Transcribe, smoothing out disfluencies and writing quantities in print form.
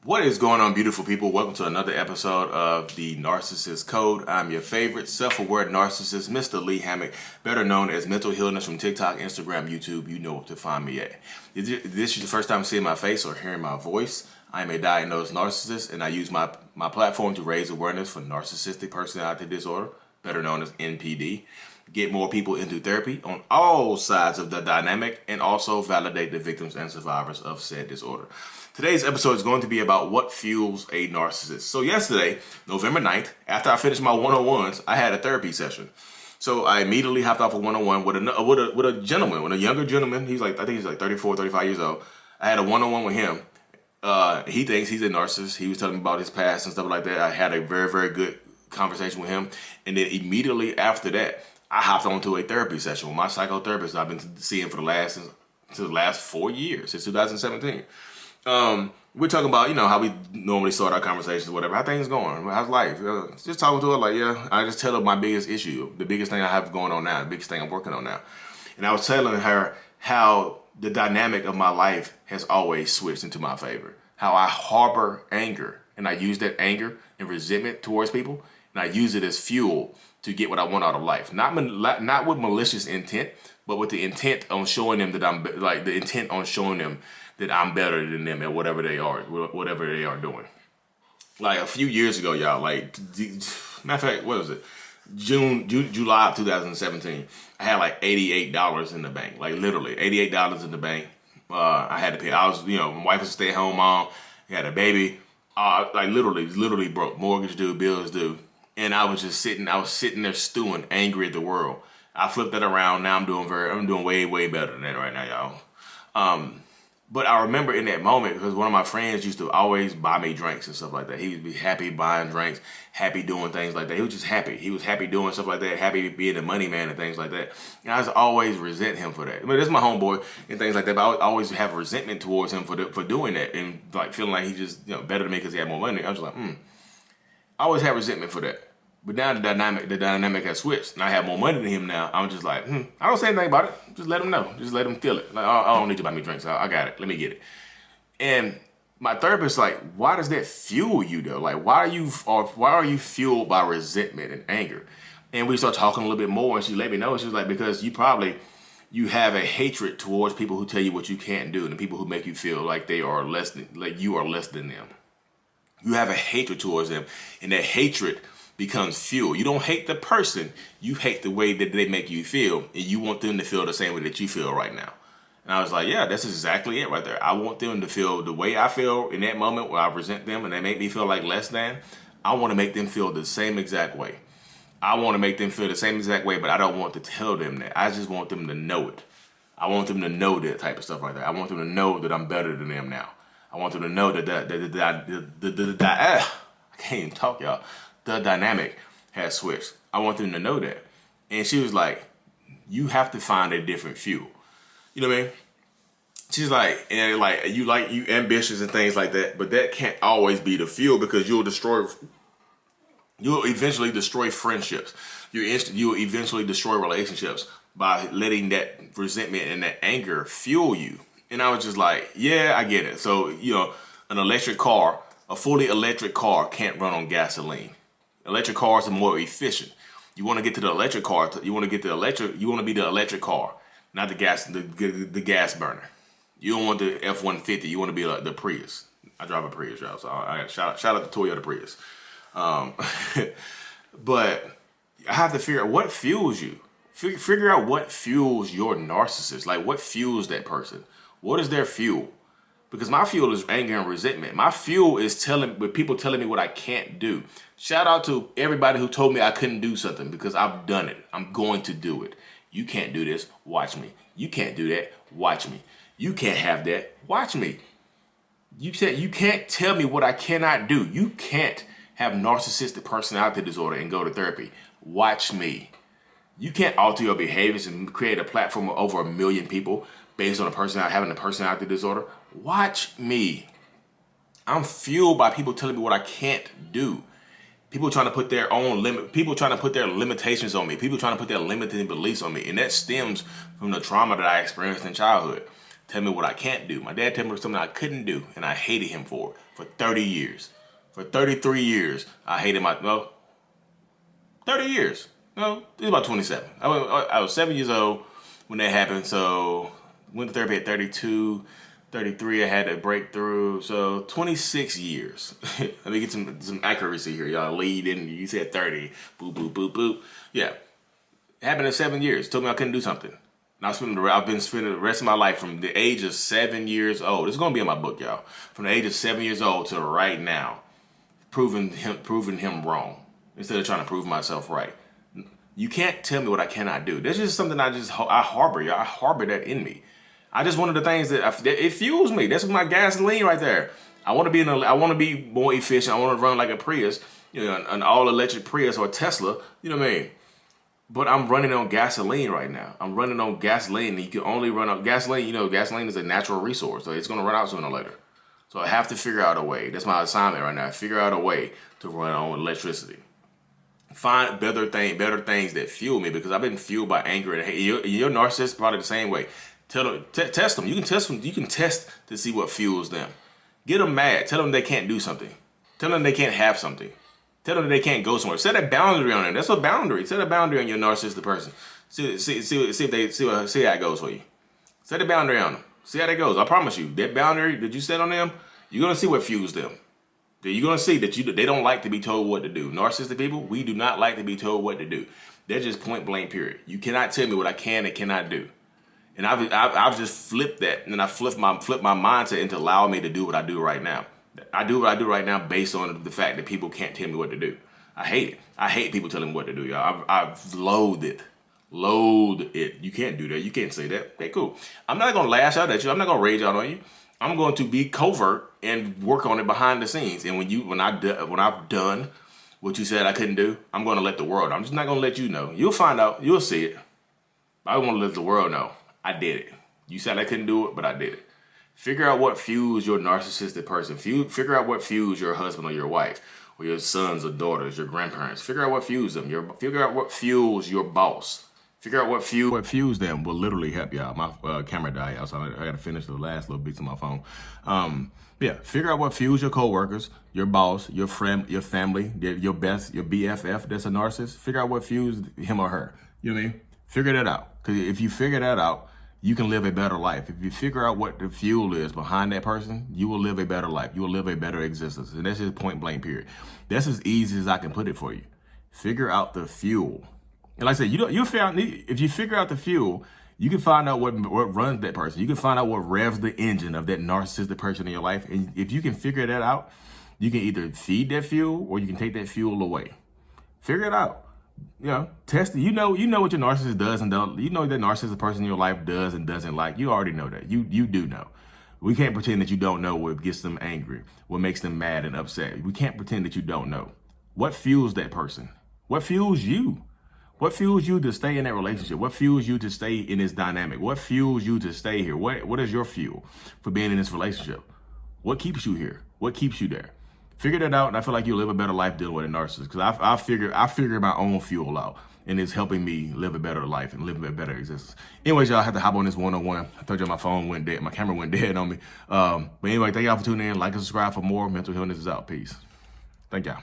What is going on, beautiful people? Welcome to another episode of the Narcissists Code. I'm your favorite self-aware narcissist, Mr. Lee Hammock, better known as Mental Healness from TikTok, Instagram, YouTube. You know where to find me at. If this is the first time seeing my face or hearing my voice, I am a diagnosed narcissist, and I use my platform to raise awareness for narcissistic personality disorder, better known as NPD, get more people into therapy on all sides of the dynamic, and also validate the victims and survivors of said disorder. Today's episode is going to be about what fuels a narcissist. So yesterday, November 9th, after I finished my one-on-ones, I had a therapy session. So I immediately hopped off a one-on-one with a gentleman, with a younger gentleman. I think he's like 34, 35 years old. I had a one-on-one with him. He thinks he's a narcissist. He was telling me about his past and stuff like that. I had a very, very good conversation with him. And then immediately after that, I hopped onto a therapy session with my psychotherapist I've been seeing for the last 4 years, since 2017. We're talking about, how we normally start our conversations or whatever. How things going? How's life? Just talking to her I just tell her my biggest issue, the biggest thing I have going on now, the biggest thing I'm working on now. And I was telling her how the dynamic of my life has always switched into my favor. How I harbor anger, and I use that anger and resentment towards people, and I use it as fuel to get what I want out of life. Not with malicious intent, but with the intent on showing them that I'm better than them at whatever they are doing. Like a few years ago, y'all, matter of fact, what was it? July of 2017, I had like $88 in the bank, like literally $88 in the bank. I had to pay. My wife was a stay-at-home mom, had a baby, literally broke, mortgage due, bills due. And I was sitting there stewing, angry at the world. I flipped that around. Now I'm doing way, way better than that right now, y'all. But I remember in that moment, because one of my friends used to always buy me drinks and stuff like that. He would be happy buying drinks, happy doing things like that. He was just happy. He was happy doing stuff like that, happy being a money man and things like that. And I just always resent him for that. I mean, this is my homeboy and things like that, but I always have resentment towards him for doing that and like feeling like he's just better than me because he had more money. I was like, I always have resentment for that. But now the dynamic has switched, and I have more money than him now. I'm just like, I don't say anything about it. Just let him know. Just let him feel it. Like, I don't need to buy me drinks. I got it. Let me get it. And my therapist like, why does that fuel you though? Like, why are you fueled by resentment and anger? And we start talking a little bit more, and she let me know. She was like, because you have a hatred towards people who tell you what you can't do, and people who make you feel like you are less than them. You have a hatred towards them, and that hatred becomes fuel. You don't hate the person, you hate the way that they make you feel, and you want them to feel the same way that you feel right now. And I was like, yeah, that's exactly it right there. I want them to feel the way I feel in that moment where I resent them and they make me feel like less than. I want to make them feel the same exact way. I want to make them feel the same exact way, but I don't want to tell them that. I just want them to know it. I want them to know that type of stuff right there. I want them to know that I'm better than them now. I want them to know that I can't even talk, y'all. The dynamic has switched. I want them to know that. And she was like, you have to find a different fuel. You know what I mean? She's like, you ambitious and things like that, but that can't always be the fuel because you'll eventually destroy friendships. You'll eventually destroy relationships by letting that resentment and that anger fuel you. And I was just like, yeah, I get it. So, a fully electric car can't run on gasoline. Electric cars are more efficient. You want to get to the electric car. You want to be the electric car, not the gas burner. You don't want the F-150. You want to be like the Prius. I drive a Prius, y'all. So I shout out to Toyota Prius. But I have to figure out what fuels you. Figure out what fuels your narcissist. Like what fuels that person. What is their fuel? Because my fuel is anger and resentment. My fuel is people telling me what I can't do. Shout out to everybody who told me I couldn't do something because I've done it. I'm going to do it. You can't do this. Watch me. You can't do that. Watch me. You can't have that. Watch me. You can't tell me what I cannot do. You can't have narcissistic personality disorder and go to therapy. Watch me. You can't alter your behaviors and create a platform of over 1 million people based on having a personality disorder. Watch me. I'm fueled by people telling me what I can't do. People trying to put their limitations on me. People trying to put their limiting beliefs on me. And that stems from the trauma that I experienced in childhood. tell me what I can't do. My dad told me something I couldn't do, and I hated him for it for 30 years. For 33 years, I hated 30 years. No, it was about 27. I was 7 years old when that happened, so went to therapy at 32, 33, I had a breakthrough, so 26 years. Let me get some accuracy here, y'all. Lead in, you said 30, boop, boop, boop, boop. Yeah, it happened in 7 years. Told me I couldn't do something. And I've been spending the rest of my life from the age of 7 years old. It's gonna be in my book, y'all. From the age of 7 years old to right now, proving him wrong instead of trying to prove myself right. You can't tell me what I cannot do. That's just something I harbor, y'all. I harbor that in me. I just one of the things that it fuels me. That's my gasoline right there. I want to be more efficient. I want to run like a Prius, an all electric Prius or Tesla. You know what I mean? But I'm running on gasoline right now. I'm running on gasoline. And you can only run on gasoline. Gasoline is a natural resource, so it's gonna run out sooner or later. So I have to figure out a way. That's my assignment right now. Figure out a way to run on electricity. Find better things that fuel me, because I've been fueled by anger and hate. Your narcissist probably the same way. Test them. You can test them. You can test to see what fuels them. Get them mad. Tell them they can't do something. Tell them they can't have something. Tell them they can't go somewhere. Set a boundary on them. That's a boundary. Set a boundary on your narcissistic person. See how it goes for you. Set a boundary on them. See how that goes. I promise you, that boundary that you set on them, you're gonna see what fuels them. You're gonna see that they don't like to be told what to do. Narcissistic people, we do not like to be told what to do. They're just point blank. Period. You cannot tell me what I can and cannot do. And I've just flipped that, and I flipped my mindset into allowing me to do what I do right now. I do what I do right now based on the fact that people can't tell me what to do. I hate it. I hate people telling me what to do, y'all. I've loathed it. Loathe it. You can't do that. You can't say that. Okay, cool. I'm not gonna lash out at you. I'm not gonna rage out on you. I'm going to be covert and work on it behind the scenes. And when I've done what you said I couldn't do, I'm going to let the world know. I'm just not going to let you know. You'll find out. You'll see it. I want to let the world know I did it. You said I couldn't do it, but I did it. Figure out what fuels your narcissistic person. Figure out what fuels your husband or your wife or your sons or daughters, your grandparents. Figure out what fuels them. Figure out what fuels your boss. Figure out what fuels them will literally help y'all. My camera died out, so I got to finish the last little bits of my phone. Yeah, figure out what fuels your coworkers, your boss, your friend, your family, your BFF that's a narcissist. Figure out what fuels him or her. You know what I mean? Figure that out. Because if you figure that out, you can live a better life. If you figure out what the fuel is behind that person, you will live a better life. You will live a better existence. And that's just point blank, period. That's as easy as I can put it for you. Figure out the fuel. And like I said, if you figure out the fuel, you can find out what runs that person. You can find out what revs the engine of that narcissistic person in your life. And if you can figure that out, you can either feed that fuel or you can take that fuel away. Figure it out. Test it. You know what your narcissist does and don't. You know that narcissistic person in your life does and doesn't like. You already know that. You do know. We can't pretend that you don't know what gets them angry, what makes them mad and upset. We can't pretend that you don't know. What fuels that person? What fuels you? What fuels you to stay in that relationship? What fuels you to stay in this dynamic? What fuels you to stay here? What is your fuel for being in this relationship? What keeps you here? What keeps you there? Figure that out, and I feel like you'll live a better life dealing with a narcissist, because I figure my own fuel out, and it's helping me live a better life and live a better existence. Anyways, y'all, I had to hop on this one-on-one. I told you my phone went dead. My camera went dead on me. But anyway, thank y'all for tuning in. Like and subscribe for more. Mental Healness is out. Peace. Thank y'all.